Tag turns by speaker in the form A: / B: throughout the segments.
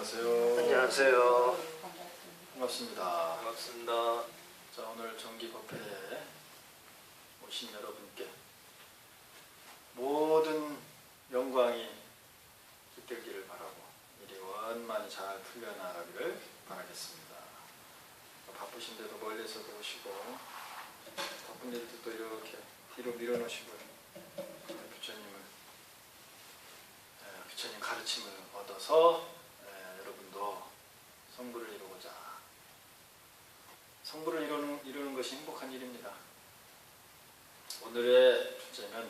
A: 안녕하세요.
B: 안녕하세요.
A: 반갑습니다.
B: 반갑습니다.
A: 자, 오늘 정기법회에 오신 여러분께 모든 영광이 깃들기를 바라고 일이 원만히 잘 풀려나가기를 바라겠습니다. 바쁘신데도 멀리서도 오시고 바쁜 일도 또 이렇게 뒤로 밀어놓으시고 부처님 가르침을 얻어서 여러분도 성부를 이루고자 성부를 이루는 것이 행복한 일입니다. 오늘의 주제는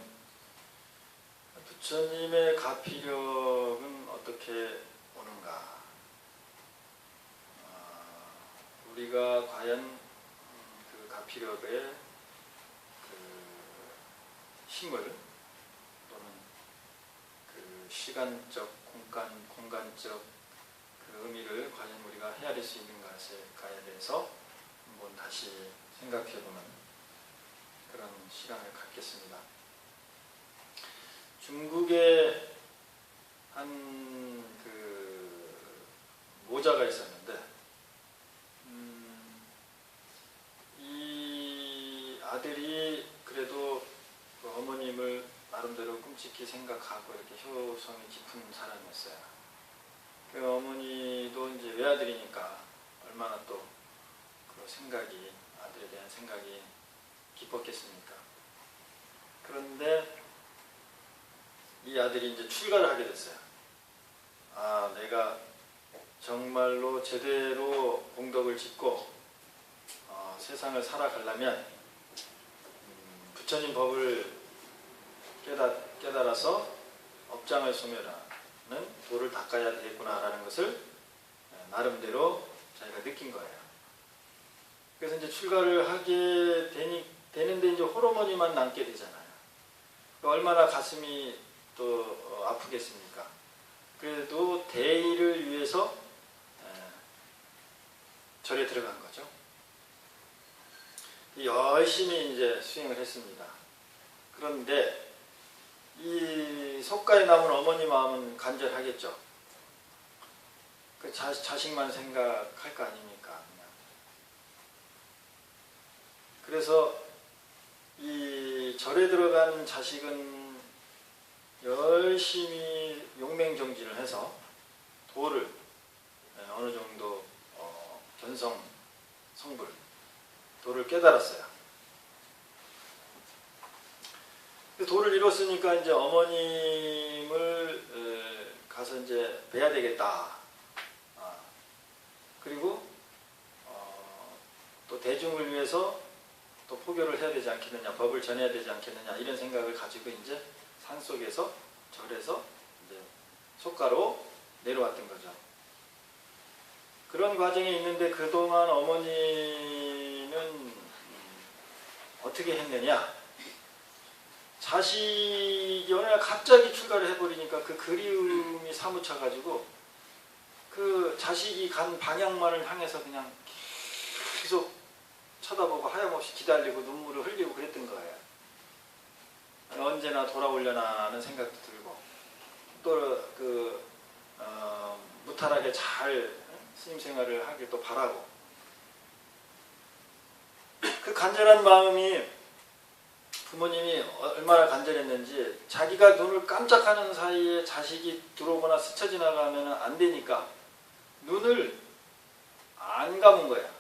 A: 부처님의 가피력은 어떻게 오는가, 우리가 과연 그 가피력의 그 힘을 또는 그 시간적, 공간적 그 의미를 과연 우리가 헤아릴 수 있는가에 대해서 한번 다시 생각해보는 그런 시간을 갖겠습니다. 중국에 한 그 모자가 있었는데 이 아들이 그래도 그 어머님을 나름대로 끔찍히 생각하고 이렇게 효성이 깊은 사람이었어요. 그 어머니도 이제 외아들이니까 얼마나 또 그 생각이, 아들에 대한 생각이 깊었겠습니까? 그런데 이 아들이 이제 출가를 하게 됐어요. 아, 내가 정말로 제대로 공덕을 짓고 세상을 살아가려면 부처님 법을 깨달아서 업장을 소멸하는 도를 닦아야 되겠구나라는 것을 나름대로 자기가 느낀 거예요. 그래서 이제 출가를 하게 되는데 이제 홀어머니만 남게 되잖아요. 얼마나 가슴이 또 아프겠습니까? 그래도 대의를 위해서 절에 들어간 거죠. 열심히 이제 수행을 했습니다. 그런데 이 속가에 남은 어머니 마음은 간절하겠죠. 그 자식만 생각할 거 아닙니까? 그냥. 그래서 이 절에 들어간 자식은 열심히 용맹정진을 해서 도를 어느 정도 견성, 성불, 도를 깨달았어요. 도를 이뤘으니까 이제 어머님을 가서 이제 뵈야 되겠다. 그리고 또 대중을 위해서 또 포교를 해야 되지 않겠느냐, 법을 전해야 되지 않겠느냐, 이런 생각을 가지고 이제 산속에서 절에서 이제 속가로 내려왔던 거죠. 그런 과정에 있는데 그동안 어머니는 어떻게 했느냐? 자식이 어느 날 갑자기 출가를 해버리니까 그 그리움이 사무쳐가지고 그 자식이 간 방향만을 향해서 그냥 계속 쳐다보고 하염없이 기다리고 눈물을 흘리고 그랬던 거예요. 언제나 돌아오려나 하는 생각도 들고 또 그 무탈하게 잘 스님 생활을 하길 또 바라고, 그 간절한 마음이 부모님이 얼마나 간절했는지 자기가 눈을 깜짝하는 사이에 자식이 들어오거나 스쳐 지나가면 안 되니까 눈을 안 감은 거야.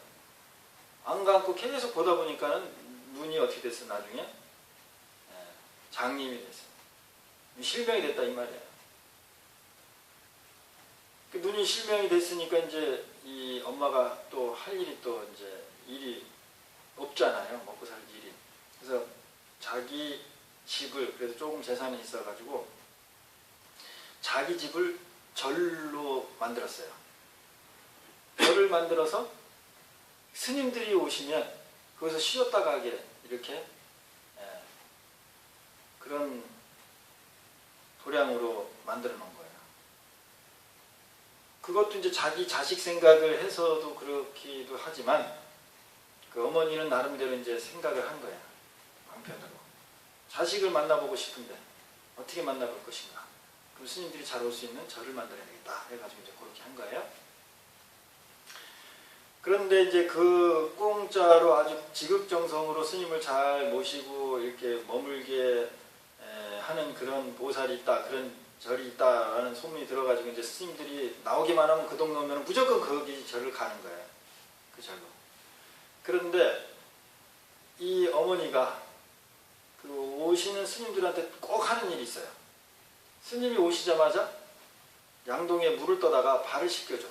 A: 안 감고 계속 보다 보니까는 눈이 어떻게 됐어? 나중에 장님이 됐어. 실명이 됐다 이 말이야. 그 눈이 실명이 됐으니까 이제 이 엄마가 또 할 일이 또 이제 일이 없잖아요. 먹고 살 일이. 그래서 자기 집을, 그래도 조금 재산이 있어가지고 자기 집을 절로 만들었어요. 절을 만들어서 스님들이 오시면 거기서 쉬었다 가게 이렇게 그런 도량으로 만들어 놓은 거예요. 그것도 이제 자기 자식 생각을 해서도 그렇기도 하지만 그 어머니는 나름대로 이제 생각을 한 거예요. 한편으로 자식을 만나보고 싶은데 어떻게 만나볼 것인가. 스님들이 잘 올 수 있는 절을 만들어야 되겠다 해가지고 이제 그렇게 한 거예요. 그런데 이제 그 공짜로 아주 지극정성으로 스님을 잘 모시고 이렇게 머물게 하는 그런 보살이 있다, 그런 절이 있다라는 소문이 들어가지고 이제 스님들이 나오기만 하면 그 동네 오면 무조건 거기 절을 가는 거예요. 그 절로. 그런데 이 어머니가 그 오시는 스님들한테 꼭 하는 일이 있어요. 스님이 오시자마자 양동이에 물을 떠다가 발을 씻겨줘.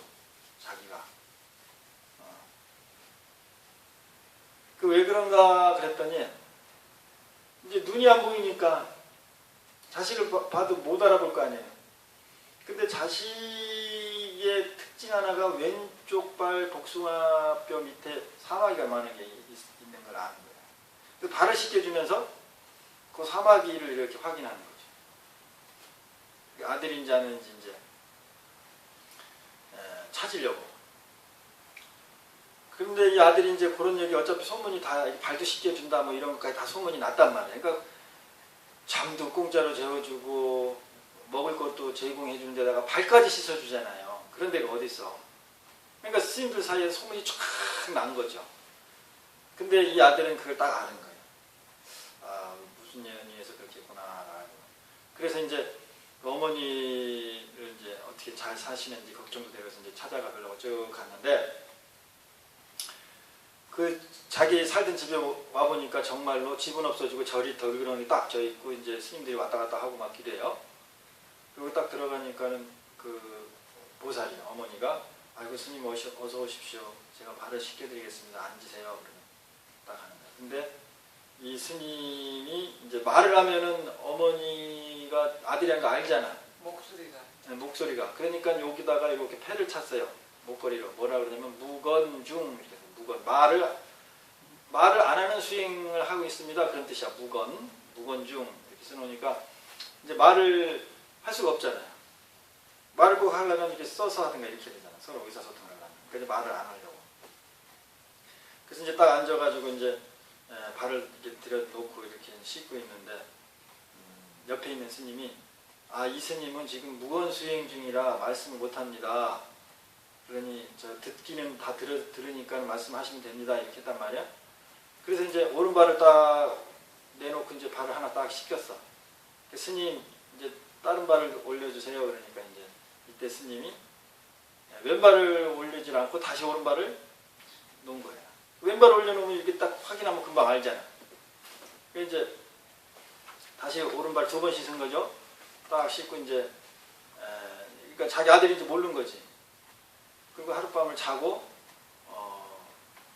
A: 자기가. 그 왜 그런가 그랬더니 이제 눈이 안 보이니까 자식을 봐도 못 알아볼 거 아니에요. 근데 자식의 특징 하나가 왼쪽 발 복숭아뼈 밑에 사마귀가 많은 게 있는 걸 아는 거예요. 그 발을 씻겨주면서 그 사마귀를 이렇게 확인하는 거죠. 아들인지 아닌지 이제 찾으려고. 그런데 이 아들이 이제 그런 얘기 어차피 소문이 다 발도 씻겨준다 뭐 이런 것까지 다 소문이 났단 말이에요. 그러니까 잠도 공짜로 재워주고 먹을 것도 제공해주는 데다가 발까지 씻어주잖아요. 그런 데가 어디 있어. 그러니까 스님들 사이에 소문이 쫙 난 거죠. 근데 이 아들은 그걸 딱 아는 거예요. 아, 무슨 연유에서 그렇게 했구나. 그래서 이제 어머니를 이제 어떻게 잘 사시는지 걱정도 되어서 이제 찾아가려고 쭉 갔는데 그 자기 살던 집에 와 보니까 정말로 집은 없어지고 절이 덜그렁이 딱 져 있고 이제 스님들이 왔다 갔다 하고 막 이래요. 그리고 딱 들어가니까는 그 보살이 어머니가 아이고 스님 어서 오십시오. 제가 발을 씻겨드리겠습니다. 앉으세요. 그러면 딱 하는 거예요. 근데 이 스님이 이제 말을 하면은 어머니가 아들이란 거 알잖아.
B: 목소리가.
A: 네, 목소리가. 그러니까 여기다가 이렇게 패를 찼어요. 목걸이로. 뭐라 그러냐면 무건중 이렇게. 무건 말을 안 하는 수행을 하고 있습니다. 그런 뜻이야. 무건중 이렇게 써놓으니까 이제 말을 할 수가 없잖아요. 말을 꼭 하려면 이렇게 써서 하든가 이렇게 되잖아. 서로 의사소통을 하려면. 그래서 말을 안 하려고. 그래서 이제 딱 앉아가지고 이제 발을 이렇게 들여놓고 이렇게 씻고 있는데 옆에 있는 스님이 이 스님은 지금 무건수행 중이라 말씀을 못합니다. 그러니 저 듣기는 다 들으니까 말씀하시면 됩니다. 이렇게 했단 말이야. 그래서 이제 오른발을 딱 내놓고 이제 발을 하나 딱 씻겼어. 스님 이제 다른 발을 올려주세요. 그러니까 이제 이때 스님이 왼발을 올리질 않고 다시 오른발을 놓은 거예요. 왼발을 올려놓으면 이렇게 딱 확인하면 금방 알잖아. 그래서 이제 다시 오른발 2번 씻은 거죠. 딱 씻고 이제 그러니까 자기 아들인지 모르는 거지. 그리고 하룻밤을 자고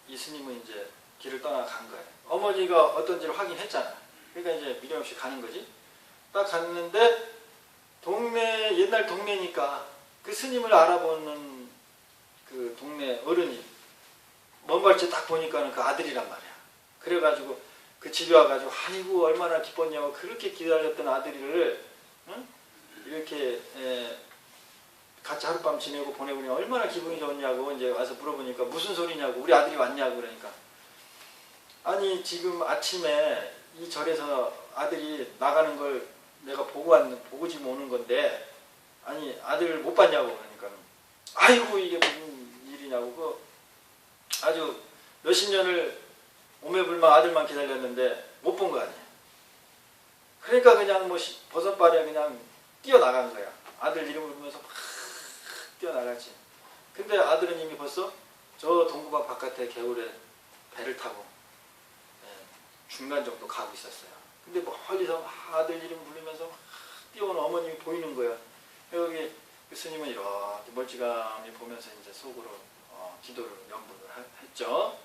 A: 이 스님은 이제 길을 떠나간 거예요. 어머니가 어떤지를 확인했잖아. 그러니까 이제 미련 없이 가는 거지. 딱 갔는데 옛날 동네니까 그 스님을 알아보는 그 동네 어른이 먼 발치 딱 보니까는 그 아들이란 말이야. 그래가지고 그 집에 와가지고 아이고 얼마나 기뻤냐고 그렇게 기다렸던 아들이를 이렇게 같이 하룻밤 지내고 보내보니 얼마나 기분이 좋냐고 이제 와서 물어보니까 무슨 소리냐고 우리 아들이 왔냐고 그러니까 아니 지금 아침에 이 절에서 아들이 나가는 걸 내가 보고 지금 오는 건데 아니 아들을 못 봤냐고 그러니까 아이고 이게 무슨 일이냐고 그 아주 몇십 년을 오매불망 아들만 기다렸는데 못 본 거 아니에요. 그러니까 그냥 뭐 버섯발에 그냥 뛰어나간 거야. 아들 이름을 부르면서 막 뛰어나가지. 근데 아들은 이미 벌써 저 동구방 바깥에 개울에 배를 타고 중간 정도 가고 있었어요. 근데 멀리서 아들 이름 부르면서 뛰어오는 어머님이 보이는 거야. 여기 그 스님은 이렇게 멀찌감히 보면서 이제 속으로 기도를 염불을 했죠.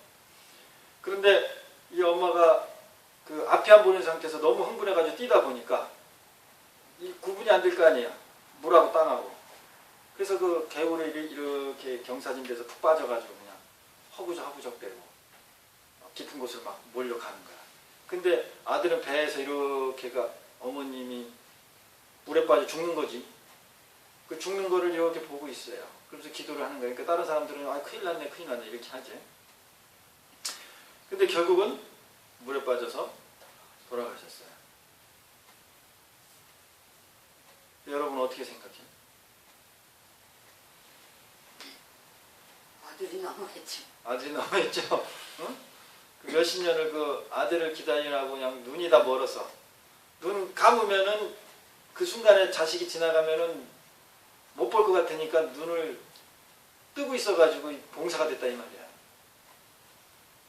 A: 그런데 이 엄마가 그 앞이 안 보이는 상태에서 너무 흥분해가지고 뛰다 보니까 이 구분이 안 될 거 아니에요. 물하고 땅하고. 그래서 그 개울에 이렇게 경사진 데서 푹 빠져가지고 그냥 허부적대고 깊은 곳으로 막 몰려가는 거야. 근데 아들은 배에서 이렇게가 어머님이 물에 빠져 죽는 거지. 그 죽는 거를 이렇게 보고 있어요. 그래서 기도를 하는 거예요. 그러니까 다른 사람들은 큰일 났네 이렇게 하지. 근데 결국은 물에 빠져서 돌아가셨어요. 여러분 어떻게 생각해요?
B: 아들이 남아있지.
A: 아들이 너무했죠. 응? 그 몇십 년을 그 아들을 기다리라고 그냥 눈이 다 멀어서 눈 감으면은 그 순간에 자식이 지나가면은 못 볼 것 같으니까 눈을 뜨고 있어가지고 봉사가 됐다 이 말이야.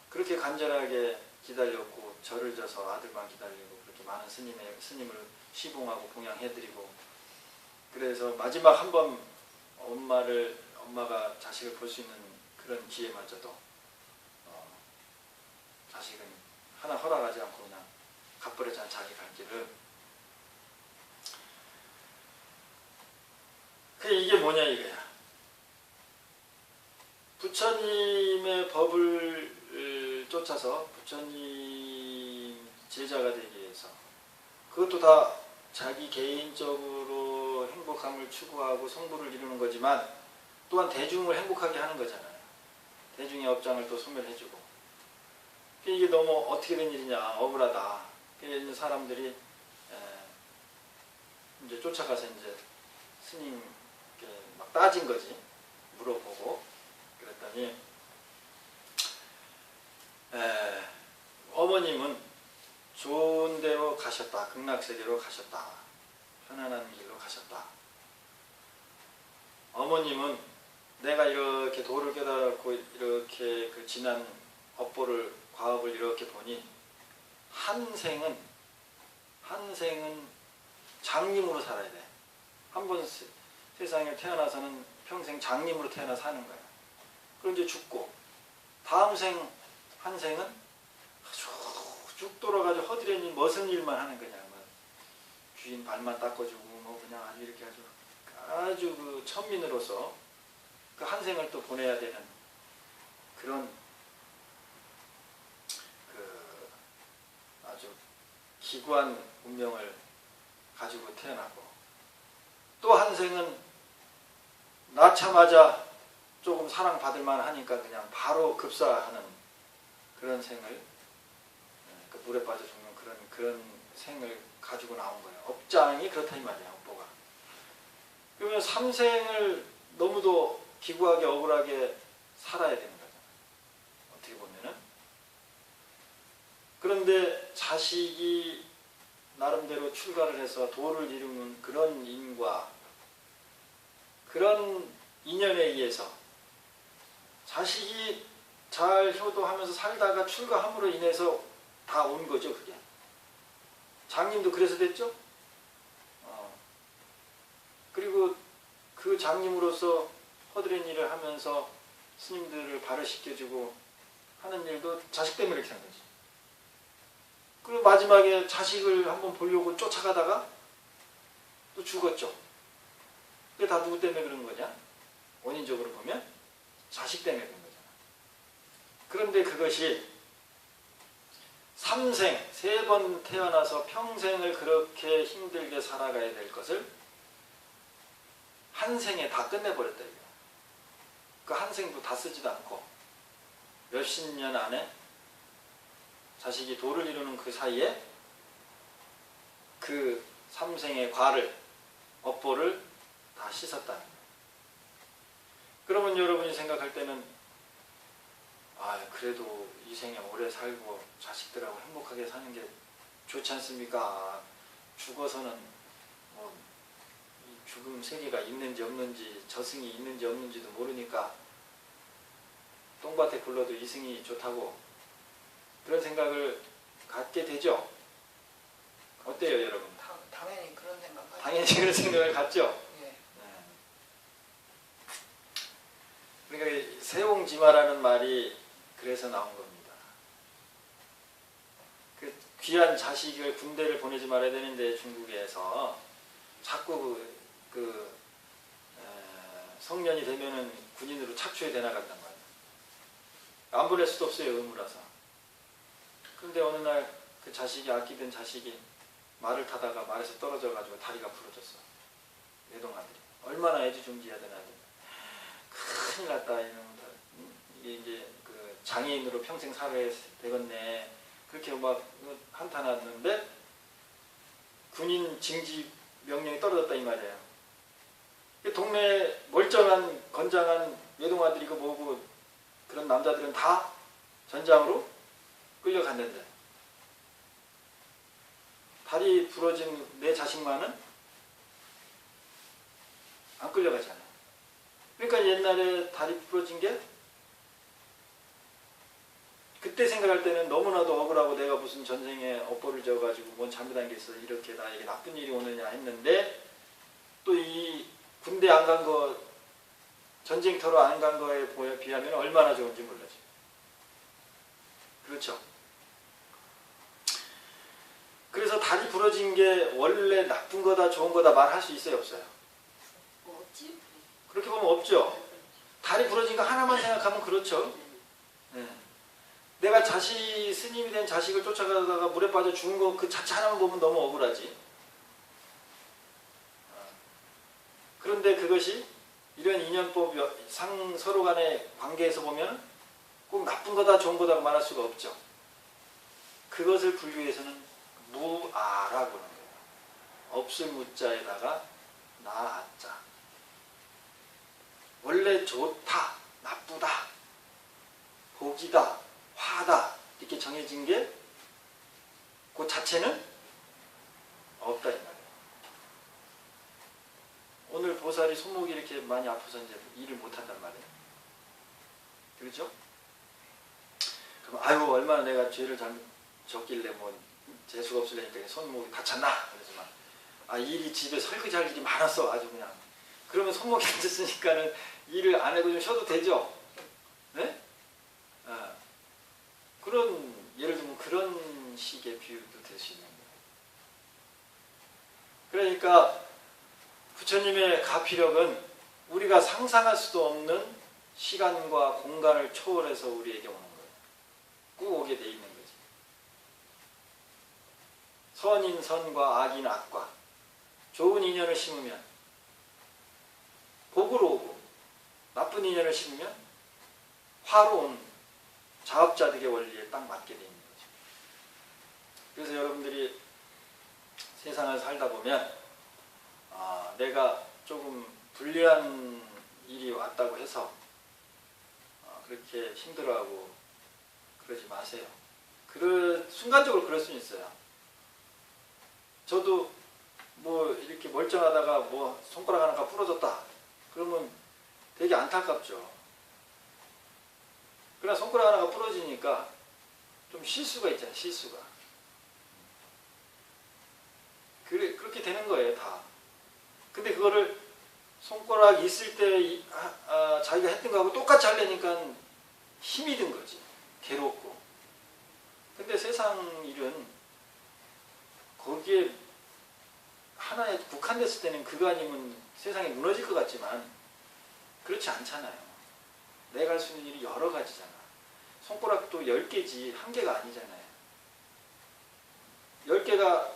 A: 그렇게 간절하게 기다렸고 절을 져서 아들만 기다리고 그렇게 많은 스님을 시봉하고 봉양해드리고 그래서 마지막 한 번 엄마가 자식을 볼 수 있는 그런 기회마저도 자식은 하나 허락하지 않고 그냥 갚버려진 자기 갈 길을. 이게 뭐냐 이거야. 부처님의 법을 쫓아서 부처님 제자가 되기 위해서 그것도 다 자기 개인적으로 행복함을 추구하고 성불을 이루는 거지만 또한 대중을 행복하게 하는 거잖아요. 대중의 업장을 또 소멸해주고. 이게 너무 어떻게 된 일이냐, 억울하다. 있는 사람들이 이제 쫓아가서 이제 스님께 막 따진 거지. 물어보고 그랬더니 어머님은 좋은 데로 가셨다. 극락세계로 가셨다. 편안한 길로 가셨다. 어머님은 내가 이렇게 도를 깨달았고 이렇게 그 지난 업보를 과업을 이렇게 보니 한 생은 장님으로 살아야 돼. 한 번 세상에 태어나서는 평생 장님으로 태어나 사는 거야. 그럼 이제 죽고 다음 한 생은 쭉 돌아가지고 허드렛일 멋은 일만 하는 거냐. 뭐 주인 발만 닦아주고 뭐 그냥 아주 이렇게 아주 그 천민으로서 그 한 생을 또 보내야 되는 그런 그 아주 기구한 운명을 가지고 태어나고 또 한 생은 낳자마자 조금 사랑받을만 하니까 그냥 바로 급사하는 그런 생을 그 물에 빠져 죽는 그런 생을 가지고 나온 거예요. 업장이 그렇다 이 말이야. 업보가. 그러면 삼생을 너무도 기구하게 억울하게 살아야 되는 거잖아요. 어떻게 보면은. 그런데 자식이 나름대로 출가를 해서 도를 이루는 그런 인과 그런 인연에 의해서 자식이 잘 효도하면서 살다가 출가함으로 인해서 다 온 거죠. 그게. 장님도 그래서 됐죠. 그리고 그 장님으로서 허드렛 일을 하면서 스님들을 발효시켜주고 하는 일도 자식 때문에 이렇게 한 거지. 그리고 마지막에 자식을 한번 보려고 쫓아가다가 또 죽었죠. 그게 다 누구 때문에 그런 거냐? 원인적으로 보면 자식 때문에 그런 거잖아. 그런데 그것이 삼생, 3번 태어나서 평생을 그렇게 힘들게 살아가야 될 것을 한 생에 다 끝내버렸다 이거야. 그 한 생도 다 쓰지도 않고 몇십 년 안에 자식이 도를 이루는 그 사이에 그 삼생의 과를, 업보를 다 씻었다는 거예요. 그러면 여러분이 생각할 때는 그래도 이 생에 오래 살고 자식들하고 행복하게 사는 게 좋지 않습니까? 죽어서는 뭐 죽음 세계가 있는지 없는지 저승이 있는지 없는지도 모르니까 똥밭에 굴러도 이승이 좋다고 그런 생각을 갖게 되죠. 어때요 여러분?
B: 당연히 그런 생각 하죠.
A: 당연히 그런 생각을 갖죠.
B: 예.
A: 그러니까 세옹지마라는 말이 그래서 나온 겁니다. 그 귀한 자식을 군대를 보내지 말아야 되는데 중국에서 자꾸 성년이 되면은 군인으로 착취해 내나간단 말이에요. 안 보낼 수도 없어요. 의무라서. 그런데 어느 날 그 자식이 아끼던 자식이 말을 타다가 말에서 떨어져가지고 다리가 부러졌어. 외동아들이. 얼마나 애지중지해야 되나. 큰일 났다. 이게 이제 그 장애인으로 평생 살아야 되겠네. 그렇게 막 한탄하는데 군인 징집을 명령이 떨어졌다 이 말이에요. 동네 멀쩡한 건장한 외동아들이고 뭐고 그런 남자들은 다 전장으로 끌려갔는데 다리 부러진 내 자식만은 안 끌려가잖아요. 그러니까 옛날에 다리 부러진 게 그때 생각할 때는 너무나도 억울하고 내가 무슨 전쟁에 업보를 지어가지고 뭔 잘못한 게 있어 이렇게 나에게 나쁜 일이 오느냐 했는데 또 이 군대 안 간 거 전쟁터로 안 간 거에 비하면 얼마나 좋은지 몰라죠. 그렇죠. 그래서 다리 부러진 게 원래 나쁜 거다 좋은 거다 말할 수 있어요 없어요?
B: 뭐 없지?
A: 그렇게 보면 없죠. 다리 부러진 거 하나만 생각하면 그렇죠. 네. 내가 스님이 된 자식을 쫓아가다가 물에 빠져 죽은 거 그 자체 하나만 보면 너무 억울하지. 그런데 그것이 이런 인연법 서로 간의 관계에서 보면 꼭 나쁜 거다 좋은 거다 말할 수가 없죠. 그것을 불교에서는 무아라고 하는 거예요. 없을 무자에다가 나아자. 원래 좋다, 나쁘다, 복이다, 화다 이렇게 정해진 게 그 자체는 없다 이 말이에요. 오늘 보살이 손목이 이렇게 많이 아파서 이제 일을 못한단 말이에요. 그렇죠? 그럼 아유 얼마나 내가 죄를 졌길래 뭐 재수가 없으려니까 손목이 다쳤나? 그러지만 일이 집에 설거지 할 일이 많았어 아주 그냥. 그러면 손목이 안 졌으니까는 일을 안 해도 좀 쉬어도 되죠? 네? 그런 예를 들면 그런 식의 비유도 될 수 있는 거예요. 그러니까 부처님의 가피력은 우리가 상상할 수도 없는 시간과 공간을 초월해서 우리에게 오는 거예요. 꼭 오게 돼 있는 거지. 선인 선과 악인 악과 좋은 인연을 심으면 복으로 오고 나쁜 인연을 심으면 화로 온 자업자득의 원리에 딱 맞게 돼 있는 거죠. 그래서 여러분들이 세상을 살다 보면 내가 조금 불리한 일이 왔다고 해서 그렇게 힘들어하고 그러지 마세요. 순간적으로 그럴 수는 있어요. 저도 뭐 이렇게 멀쩡하다가 뭐 손가락 하나가 부러졌다. 그러면 되게 안타깝죠. 그러나 손가락 하나가 부러지니까 좀 실수가 있잖아요. 실수가. 그렇게 되는 거예요. 다. 근데 그거를 손가락 있을 때 자기가 했던 거하고 똑같이 하려니까 힘이 든 거지. 괴롭고. 근데 세상 일은 거기에 하나에 국한됐을 때는 그거 아니면 세상이 무너질 것 같지만 그렇지 않잖아요. 내가 할 수 있는 일이 여러 가지잖아. 손가락도 10개지 1개가 아니잖아요. 10개가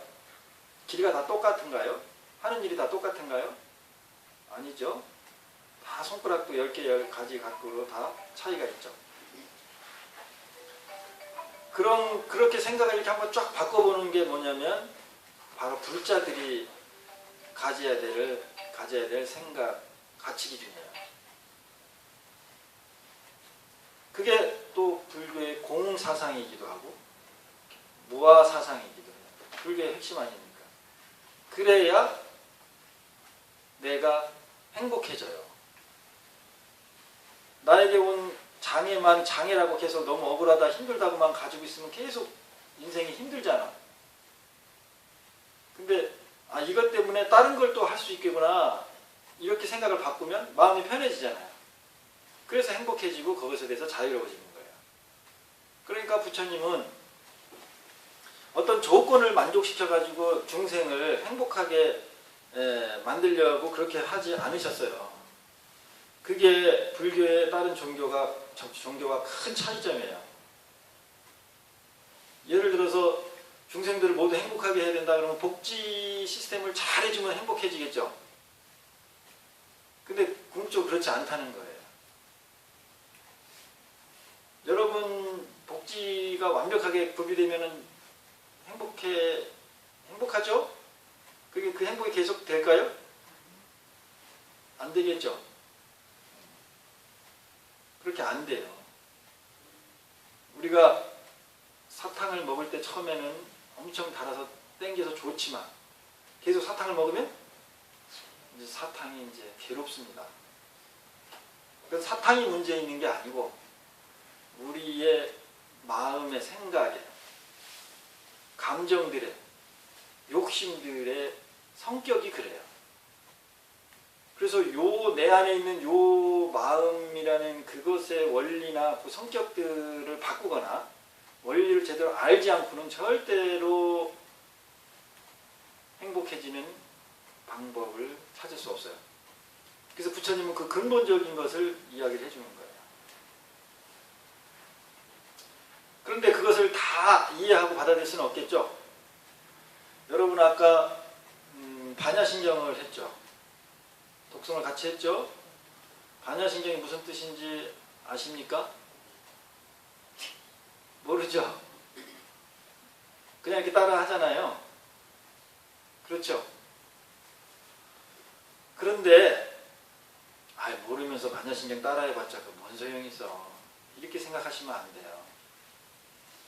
A: 길이가 다 똑같은가요? 하는 일이 다 똑같은가요? 아니죠. 다 손가락도 10개, 10가지 각도로 다 차이가 있죠. 그렇게 생각을 이렇게 한번 쫙 바꿔보는 게 뭐냐면 바로 불자들이 가져야 될 생각, 가치 기준이에요. 그게 또 불교의 공사상이기도 하고 무아사상이기도 해요. 불교의 핵심 아닙니까? 그래야 내가 행복해져요. 나에게 온 장애만 장애라고 계속 너무 억울하다 힘들다고만 가지고 있으면 계속 인생이 힘들잖아. 근데 이것 때문에 다른 걸 또 할 수 있겠구나 이렇게 생각을 바꾸면 마음이 편해지잖아요. 그래서 행복해지고 거기서 대해서 자유로워지는 거예요. 그러니까 부처님은 어떤 조건을 만족시켜가지고 중생을 행복하게 만들려고 그렇게 하지 않으셨어요. 그게 불교의 다른 종교가 큰 차이점이에요. 예를 들어서 중생들을 모두 행복하게 해야 된다 그러면 복지 시스템을 잘 해주면 행복해지겠죠. 근데 궁극적으로 그렇지 않다는 거예요. 여러분 복지가 완벽하게 구비되면 행복하죠? 그게 그 행복이 계속 될까요? 안 되겠죠. 그렇게 안 돼요. 우리가 사탕을 먹을 때 처음에는 엄청 달아서 땡겨서 좋지만 계속 사탕을 먹으면 이제 사탕이 이제 괴롭습니다. 그래서 사탕이 문제 있는 게 아니고 우리의 마음의 생각에 감정들의 욕심들의 성격이 그래요. 그래서 요 내 안에 있는 요 마음이라는 그것의 원리나 그 성격들을 바꾸거나 원리를 제대로 알지 않고는 절대로 행복해지는 방법을 찾을 수 없어요. 그래서 부처님은 그 근본적인 것을 이야기를 해주는 거예요. 그런데 그것을 다 이해하고 받아들일 수는 없겠죠. 여러분 아까 반야신경을 했죠. 독성을 같이 했죠. 반야신경이 무슨 뜻인지 아십니까? 모르죠. 그냥 이렇게 따라 하잖아요. 그렇죠. 그런데 모르면서 반야신경 따라해봤자 뭔 소용이 있어. 이렇게 생각하시면 안 돼요.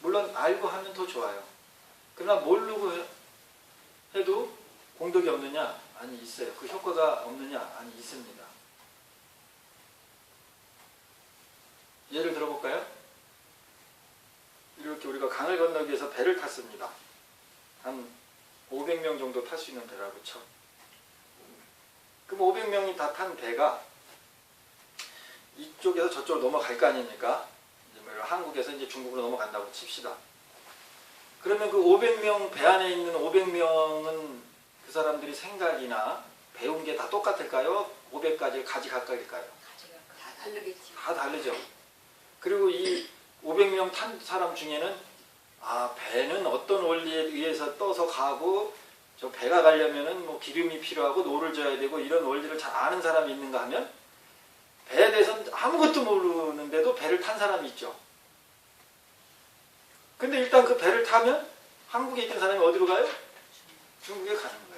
A: 물론 알고 하면 더 좋아요. 그러나 모르고 해도 공덕이 없느냐? 아니 있어요. 그 효과가 없느냐? 아니 있습니다. 예를 들어볼까요? 이렇게 우리가 강을 건너기 위해서 배를 탔습니다. 한 500명 정도 탈 수 있는 배라고 쳐. 그럼 500명이 다 탄 배가 이쪽에서 저쪽으로 넘어갈 거 아닙니까? 한국에서 이제 중국으로 넘어간다고 칩시다. 그러면 그 500명 배 안에 있는 500명은 그 사람들이 생각이나 배운 게 다 똑같을까요? 500가지 각각일까요?
B: 다 다르겠지.
A: 다 다르죠. 그리고 이 500명 탄 사람 중에는 배는 어떤 원리에 의해서 떠서 가고 저 배가 가려면은 뭐 기름이 필요하고 노를 져야 되고 이런 원리를 잘 아는 사람이 있는가 하면 배에 대해서는 아무것도 모르는데도 배를 탄 사람이 있죠. 근데 일단 그 배를 타면 한국에 있던 사람이 어디로 가요? 중국에 가는 거예요.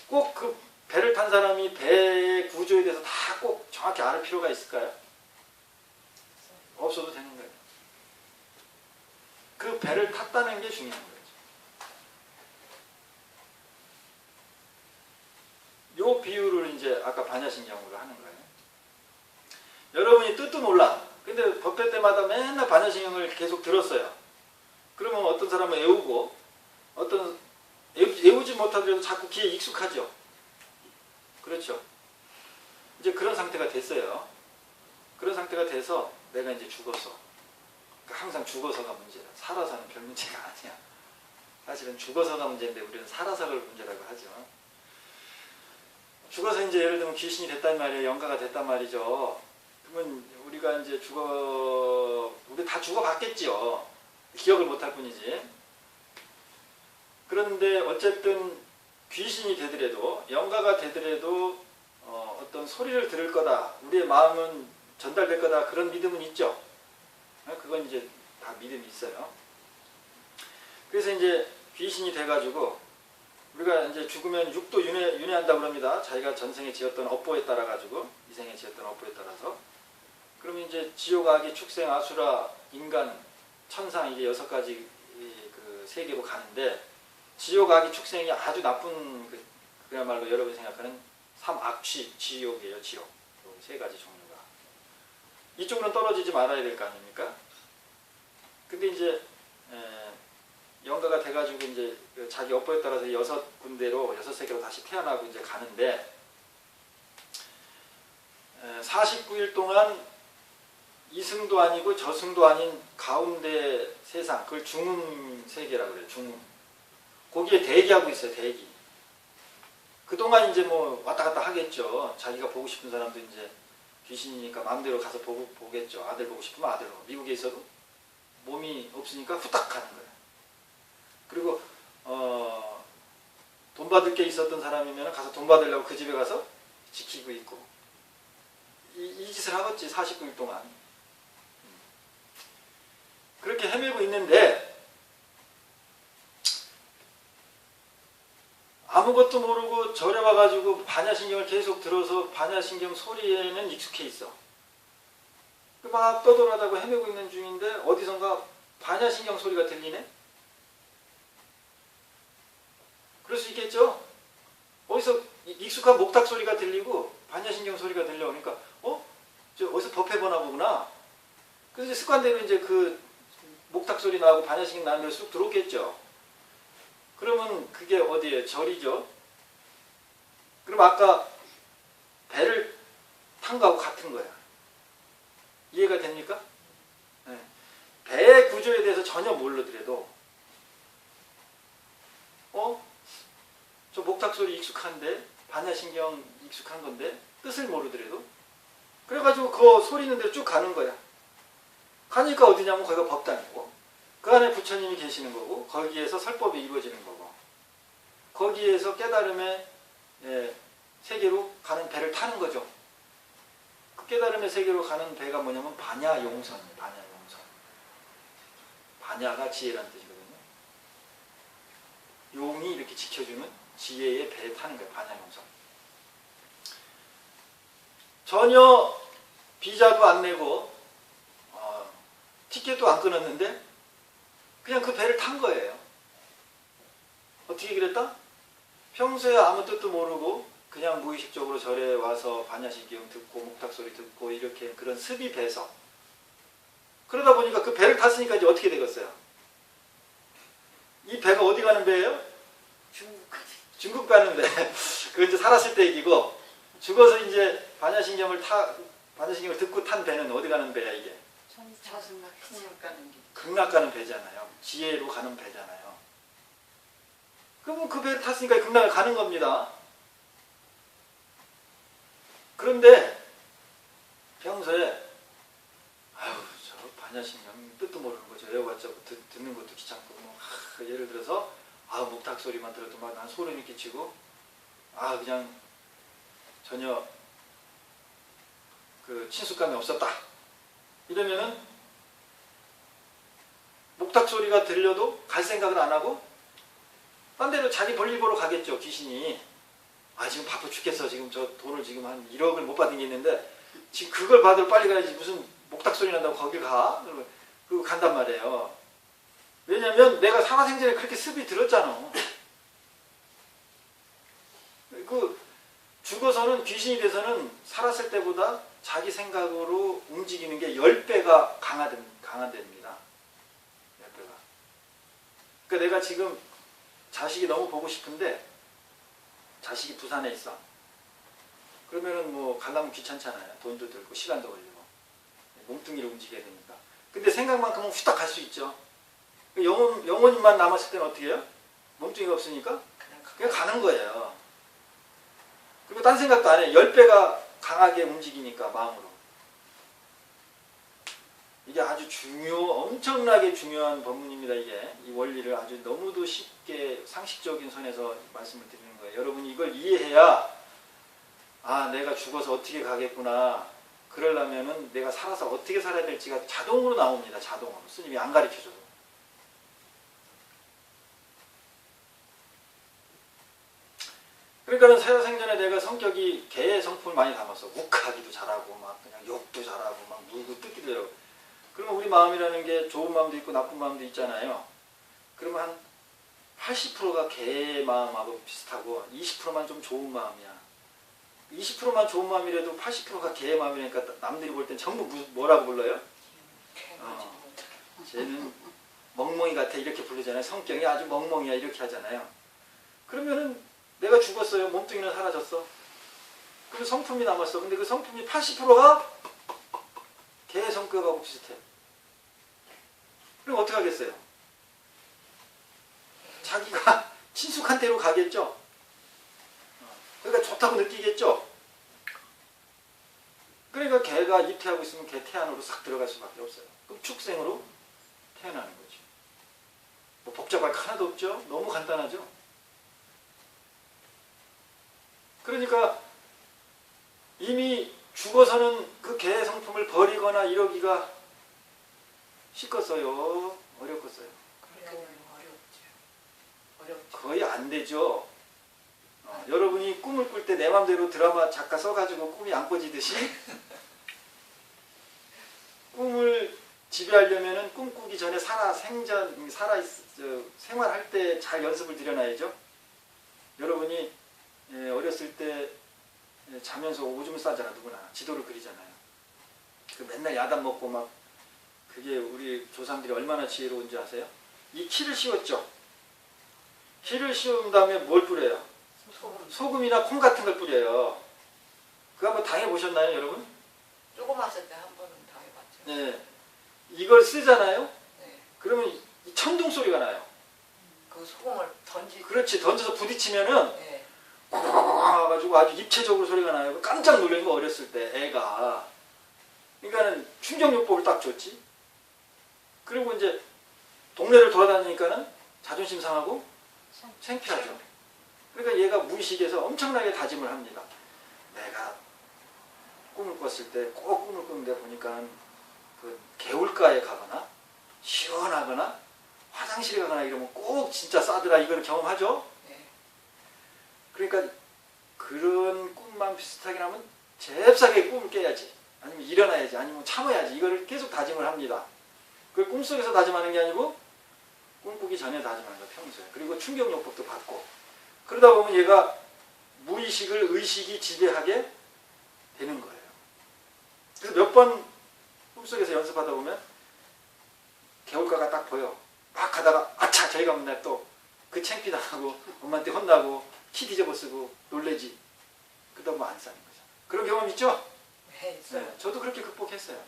A: 꼭 그 배를 탄 사람이 배의 구조에 대해서 다 꼭 정확히 알 필요가 있을까요? 없어도 되는 거예요. 그 배를 탔다는 게 중요한 거죠. 요 비유를 이제 아까 반야신경으로 하는 거예요. 여러분이 뜻도 몰라. 근데 법회 때마다 맨날 반야신경을 계속 들었어요. 그러면 어떤 사람은 외우고 어떤 외우지 못하더라도 자꾸 귀에 익숙하죠. 그렇죠. 이제 그런 상태가 됐어요. 그런 상태가 돼서 내가 이제 죽었어. 그러니까 항상 죽어서가 문제야. 살아서는 별 문제가 아니야. 사실은 죽어서가 문제인데 우리는 살아서가 문제라고 하죠. 죽어서 이제 예를 들면 귀신이 됐단 말이에요. 영가가 됐단 말이죠. 그러면 우리가 이제 우리 다 죽어갔겠죠. 기억을 못할 뿐이지. 그런데 어쨌든 귀신이 되더라도 영가가 되더라도 어떤 소리를 들을 거다. 우리의 마음은 전달될 거다. 그런 믿음은 있죠. 그건 이제 다 믿음이 있어요. 그래서 이제 귀신이 돼가지고 우리가 이제 죽으면 육도 윤회한다고 그럽니다. 자기가 전생에 지었던 업보에 따라 가지고 이 생에 지었던 업보에 따라서. 그러면 이제 지옥, 악이, 축생, 아수라, 인간, 천상 이게 6가지 그 세계로 가는데 지옥, 악이, 축생이 아주 나쁜 그야말로 여러분이 생각하는 삼악취 지옥이에요. 지옥. 3가지 종류가. 이쪽으로는 떨어지지 말아야 될 거 아닙니까? 근데 이제 영가가 돼가지고 이제 자기 업보에 따라서 6군데로 6세계로 다시 태어나고 이제 가는데 49일 동안 이승도 아니고 저승도 아닌 가운데 세상, 그걸 중음 세계라고 그래요. 중음. 거기에 대기하고 있어요. 대기. 그동안 이제 뭐 왔다 갔다 하겠죠. 자기가 보고 싶은 사람도 이제 귀신이니까 마음대로 가서 보겠죠. 아들 보고 싶으면 아들로. 미국에 있어도 몸이 없으니까 후딱 가는 거예요. 그리고 돈 받을 게 있었던 사람이면 가서 돈 받으려고 그 집에 가서 지키고 있고 이 짓을 하겠지. 49일 동안. 그렇게 헤매고 있는데 아무것도 모르고 절에 와가지고 반야신경을 계속 들어서 반야신경 소리에는 익숙해 있어. 막 떠돌아다고 헤매고 있는 중인데 어디선가 반야신경 소리가 들리네? 그럴 수 있겠죠? 어디서 익숙한 목탁 소리가 들리고 반야신경 소리가 들려. 그러니까 어디서 법회 보나 보구나. 그래서 이제 습관대로 이제 그 목탁 소리 나고 반야신경 나는 데로 쑥 들어오겠죠. 그러면 그게 어디에? 절이죠. 그럼 아까 배를 탄 거하고 같은 거야. 이해가 됩니까? 네. 배의 구조에 대해서 전혀 모르더라도 저 목탁 소리 익숙한데 반야신경 익숙한 건데 뜻을 모르더라도 그래가지고 그 소리 있는 대로 쭉 가는 거야. 가니까 어디냐면 거기가 법당이고 그 안에 부처님이 계시는 거고 거기에서 설법이 이루어지는 거고 거기에서 깨달음의 세계로 가는 배를 타는 거죠. 그 깨달음의 세계로 가는 배가 뭐냐면 반야용선. 반야가 지혜라는 뜻이거든요. 용이 이렇게 지켜주는 지혜의 배에 타는 거예요. 반야용선. 전혀 비자도 안 내고 티켓도 안 끊었는데 그냥 그 배를 탄 거예요. 어떻게 그랬다? 평소에 아무 뜻도 모르고 그냥 무의식적으로 절에 와서 반야신경 듣고 목탁 소리 듣고 이렇게 그런 습이 배서 그러다 보니까 그 배를 탔으니까 이제 어떻게 되겠어요? 이 배가 어디 가는 배예요? 중국 가는 배. 그건 이제 살았을 때 얘기고 죽어서 이제 반야신경을 듣고 탄 배는 어디 가는 배야 이게?
B: 천승락 가는 길.
A: 극락 가는 배잖아요. 지혜로 가는 배잖아요. 그럼 그 배를 탔으니까 극락을 가는 겁니다. 그런데 평소에 저 반야신경 뜻도 모르는 거죠. 외워봤자 듣는 것도 귀찮고 예를 들어서 목탁 소리만 들어도 막 난 소름이 끼치고 그냥 전혀 그 친숙감이 없었다. 이러면은 목탁 소리가 들려도 갈 생각을 안 하고 딴 데로 자기 볼일 보러 가겠죠. 귀신이 지금 바빠 죽겠어. 지금 저 돈을 지금 한 1억을 못 받은 게 있는데 지금 그걸 받으러 빨리 가야지. 무슨 목탁 소리 난다고 거길 가? 그리고 간단 말이에요. 왜냐면 내가 살아생전에 그렇게 습이 들었잖아. 그 죽어서는 귀신이 돼서는 살았을 때보다 자기 생각으로 움직이는 게 10배가 강화됩니다. 10배가. 그러니까 내가 지금 자식이 너무 보고 싶은데 자식이 부산에 있어. 그러면은 뭐 가려면 귀찮잖아요. 돈도 들고 시간도 걸리고 몸뚱이를 움직여야 되니까. 근데 생각만큼은 후딱 갈 수 있죠. 영혼님만 남았을 때는 어떻게 해요? 몸뚱이가 없으니까 그냥 가는 거예요. 그리고 딴 생각도 안 해. 10배가 강하게 움직이니까 마음으로. 이게 아주 엄청나게 중요한 법문입니다. 이게 이 원리를 아주 너무도 쉽게 상식적인 선에서 말씀을 드리는 거예요. 여러분이 이걸 이해해야 내가 죽어서 어떻게 가겠구나. 그러려면은 내가 살아서 어떻게 살아야 될지가 자동으로 나옵니다. 자동으로. 스님이 안 가르쳐줘도. 그러니까는 살아생전에 내가 성격이 개의 성품을 많이 담았어. 욱하기도 잘하고 막 그냥 욕도 잘하고 막 물고 뜯기도 잘하고. 그러면 우리 마음이라는 게 좋은 마음도 있고 나쁜 마음도 있잖아요. 그러면 한 80%가 개의 마음하고 비슷하고 20%만 좀 좋은 마음이야. 20%만 좋은 마음이라도 80%가 개의 마음이니까 남들이 볼 땐 전부 뭐라고 불러요? 쟤는 멍멍이 같아 이렇게 부르잖아요. 성격이 아주 멍멍이야 이렇게 하잖아요. 그러면은 내가 죽었어요. 몸뚱이는 사라졌어. 그리고 성품이 남았어. 근데 그 성품이 80%가 개의 성격하고 비슷해. 그럼 어떻게 하겠어요? 자기가 친숙한 데로 가겠죠? 그러니까 좋다고 느끼겠죠? 그러니까 개가 입퇴하고 있으면 개 태안으로 싹 들어갈 수밖에 없어요. 그럼 축생으로 태어나는 거죠. 뭐 복잡할 거 하나도 없죠? 너무 간단하죠? 그러니까 이미 죽어서는 그 개의 성품을 버리거나 이러기가 쉽겠어요? 어렵겠어요?
B: 어렵죠.
A: 거의 안 되죠. 여러분이 꿈을 꿀 때 내 맘대로 드라마 작가 써가지고 꿈이 안 꿔지듯이 꿈을 지배하려면은 꿈꾸기 전에 생활할 때 잘 연습을 들여놔야죠. 여러분이 어렸을 때 자면서 오줌을 싸잖아. 누구나 지도를 그리잖아요. 그 맨날 야단 먹고 막 그게 우리 조상들이 얼마나 지혜로운지 아세요? 이 키를 씌웠죠. 키를 씌운 다음에 뭘 뿌려요? 소금이나 콩 같은 걸 뿌려요. 그거 한번 당해보셨나요, 여러분?
B: 조그맣을 때 한 번은 당해봤죠.
A: 네. 이걸 쓰잖아요?
B: 네.
A: 그러면 이 천둥 소리가 나요.
B: 그 소금을 던지.
A: 그렇지. 던져서 부딪히면은
B: 네.
A: 와가지고 아주 입체적으로 소리가 나요. 깜짝 놀란 거 어렸을 때 애가. 그러니까는 충격요법을 딱 줬지. 그리고 이제 동네를 돌아다니니까는 자존심 상하고 창피하죠. 그러니까 얘가 무의식에서 엄청나게 다짐을 합니다. 내가 꿈을 꿨을 때 꼭 꿈을 꾸는데 보니까 그 개울가에 가거나 시원하거나 화장실에 가거나 이러면 꼭 진짜 싸더라. 이걸 경험하죠.
B: 네.
A: 그러니까 그런 꿈만 비슷하게 하면 잽싸게 꿈을 깨야지. 아니면 일어나야지. 아니면 참아야지. 이거를 계속 다짐을 합니다. 그걸 꿈속에서 다짐하는 게 아니고 꿈꾸기 전에 다짐하는 거예요. 평소에. 그리고 충격요법도 받고. 그러다 보면 얘가 무의식을 의식이 지배하게 되는 거예요. 그래서 몇 번 꿈속에서 연습하다 보면 개울가가 딱 보여. 막 가다가 아차 저희가 맨날 또 그 창피당하고 엄마한테 혼나고 키 뒤집어쓰고 놀래지. 그러다 보면 안 싸는 거죠. 그런 경험 있죠?
B: 네, 있어요.
A: 네, 저도 그렇게 극복했어요.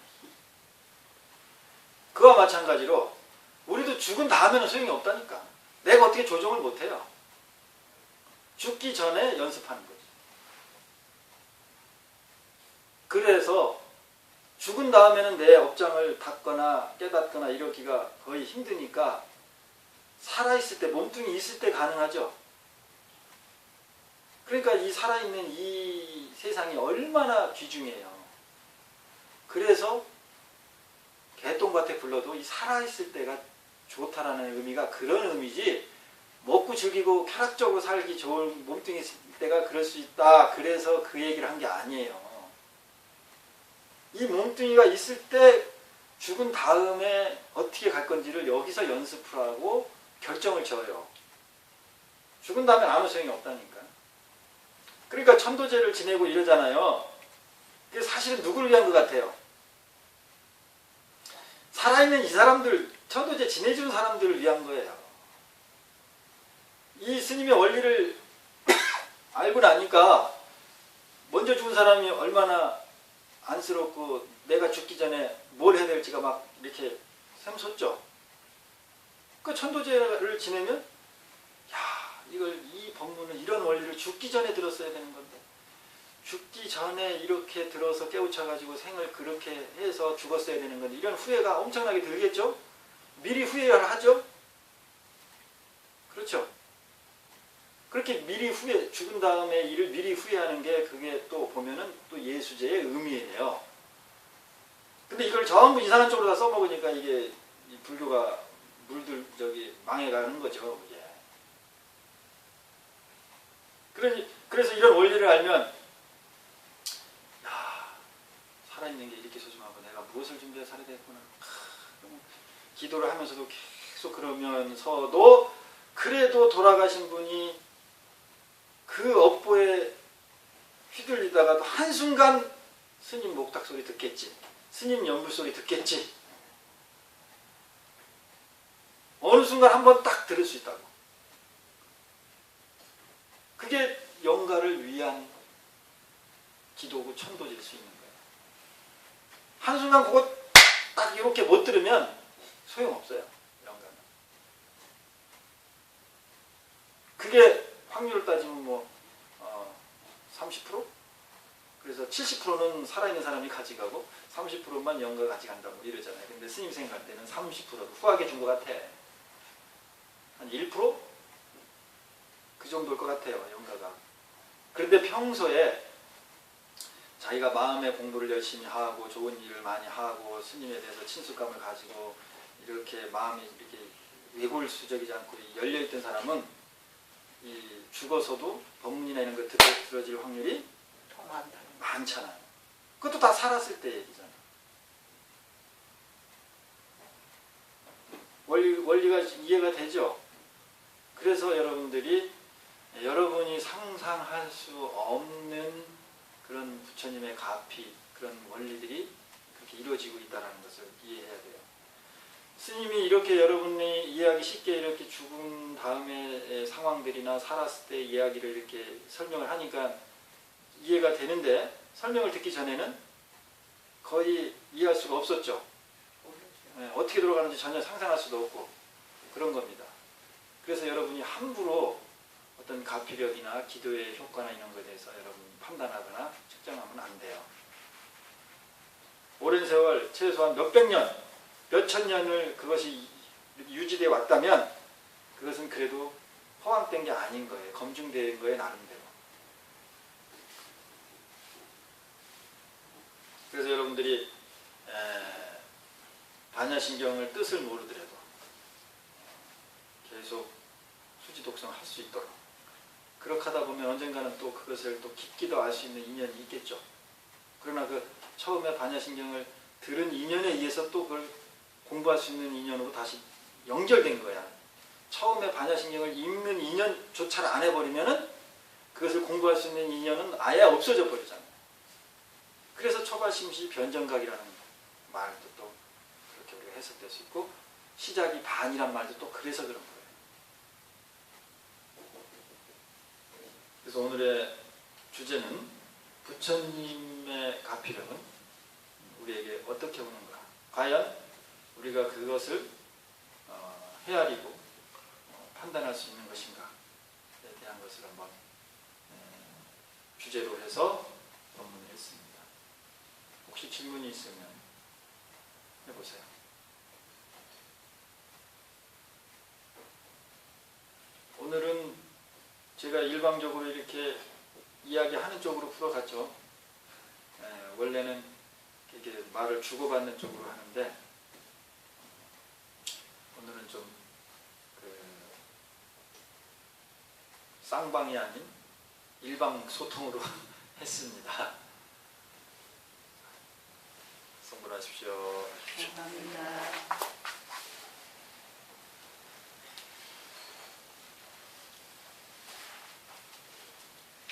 A: 그와 마찬가지로 우리도 죽은 다음에는 소용이 없다니까. 내가 어떻게 조정을 못해요. 죽기 전에 연습하는 거지. 그래서 죽은 다음에는 내 업장을 닫거나 깨닫거나 이러기가 거의 힘드니까 살아있을 때, 몸뚱이 있을 때 가능하죠. 그러니까 이 살아있는 이 세상이 얼마나 귀중해요. 그래서 개똥밭에 굴러도 이 살아있을 때가 좋다라는 의미가 그런 의미지, 먹고 즐기고 쾌락적으로 살기 좋은 몸뚱이 있을 때가 그럴 수 있다. 그래서 그 얘기를 한 게 아니에요. 이 몸뚱이가 있을 때 죽은 다음에 어떻게 갈 건지를 여기서 연습을 하고 결정을 지어요. 죽은 다음에 아무 소용이 없다니까. 그러니까 천도제를 지내고 이러잖아요. 그게 사실은 누구를 위한 것 같아요? 살아있는 이 사람들, 천도제 지내주는 사람들을 위한 거예요. 이 스님의 원리를 알고 나니까 먼저 죽은 사람이 얼마나 안쓰럽고 내가 죽기 전에 뭘 해야 될지가 막 이렇게 샘솟죠. 그 천도제를 지내면 야, 이 법문은 이런 원리를 죽기 전에 들었어야 되는 건데 죽기 전에 이렇게 들어서 깨우쳐가지고 생을 그렇게 해서 죽었어야 되는 건데 이런 후회가 엄청나게 들겠죠? 미리 후회를 하죠? 그렇죠? 그렇게 미리 죽은 다음에 일을 미리 후회하는 게 그게 또 보면은 또 예수제의 의미예요. 근데 이걸 전부 이상한 쪽으로 다 써먹으니까 이게 이 불교가 망해가는 거죠. 예. 그래서 이런 원리를 알면, 야, 살아있는 게 이렇게 소중하고 내가 무엇을 준비해서 살아야 되겠구나. 기도를 하면서도 계속 그러면서도 그래도 돌아가신 분이 그 업보에 휘둘리다가도 한순간 스님 목탁 소리 듣겠지. 스님 연불 소리 듣겠지. 어느 순간 한번 딱 들을 수 있다고. 그게 영가를 위한 기도고 천도질 수 있는 거예요. 한순간 그거 딱 이렇게 못 들으면 소용없어요. 영가는. 그게 확률을 따지면 뭐 30%? 그래서 70%는 살아있는 사람이 가져가고 30%만 영가 가져간다고 이러잖아요. 근데 스님 생각할 때는 30%도 후하게 준 것 같아. 한 1%? 그 정도일 것 같아요. 영가가. 그런데 평소에 자기가 마음의 공부를 열심히 하고 좋은 일을 많이 하고 스님에 대해서 친숙감을 가지고 이렇게 마음이 이렇게 외골수적이지 않고 열려있던 사람은 이 죽어서도 법문이나 이런 거 들어질 확률이
B: 더 많다는 거.
A: 많잖아요. 그것도 다 살았을 때 얘기잖아요. 원리가 이해가 되죠? 그래서 여러분이 상상할 수 없는 그런 부처님의 가피, 그런 원리들이 그렇게 이루어지고 있다는 것을 이해해야 돼요. 스님이 이렇게 여러분이 이해하기 쉽게 이렇게 죽은 다음의 상황들이나 살았을 때 이야기를 이렇게 설명을 하니까 이해가 되는데, 설명을 듣기 전에는 거의 이해할 수가 없었죠.
B: 모르죠.
A: 어떻게 돌아가는지 전혀 상상할 수도 없고 그런 겁니다. 그래서 여러분이 함부로 어떤 가피력이나 기도의 효과나 이런 것에 대해서 여러분이 판단하거나 측정하면 안 돼요. 오랜 세월, 최소한 몇백 년, 몇천 년을 그것이 유지되어 왔다면 그것은 그래도 허황된 게 아닌 거예요. 검증된 거에 나름대로. 그래서 여러분들이 반야신경을 뜻을 모르더라도 계속 수지독성을 할 수 있도록, 그렇게 하다 보면 언젠가는 또 그것을 또 깊기도 알 수 있는 인연이 있겠죠. 그러나 그 처음에 반야신경을 들은 인연에 의해서 또 그걸 공부할 수 있는 인연으로 다시 연결된 거야. 처음에 반야신경을 읽는 인연조차를 안 해버리면은 그것을 공부할 수 있는 인연은 아예 없어져 버리잖아요. 그래서 초발심시 변정각이라는 말도 또 그렇게 우리가 해석될 수 있고, 시작이 반이란 말도 또 그래서 그런 거예요. 그래서 오늘의 주제는 부처님의 가피력은 우리에게 어떻게 오는가, 과연 우리가 그것을 헤아리고 판단할 수 있는 것인가에 대한 것을 한번 주제로 해서 본문을 했습니다. 혹시 질문이 있으면 해보세요. 오늘은 제가 일방적으로 이렇게 이야기하는 쪽으로 풀어갔죠. 원래는 이렇게 말을 주고받는 쪽으로 하는데 오늘은 좀 쌍방이 아닌 일방 소통으로 했습니다. 성불하십시오.
B: 감사합니다.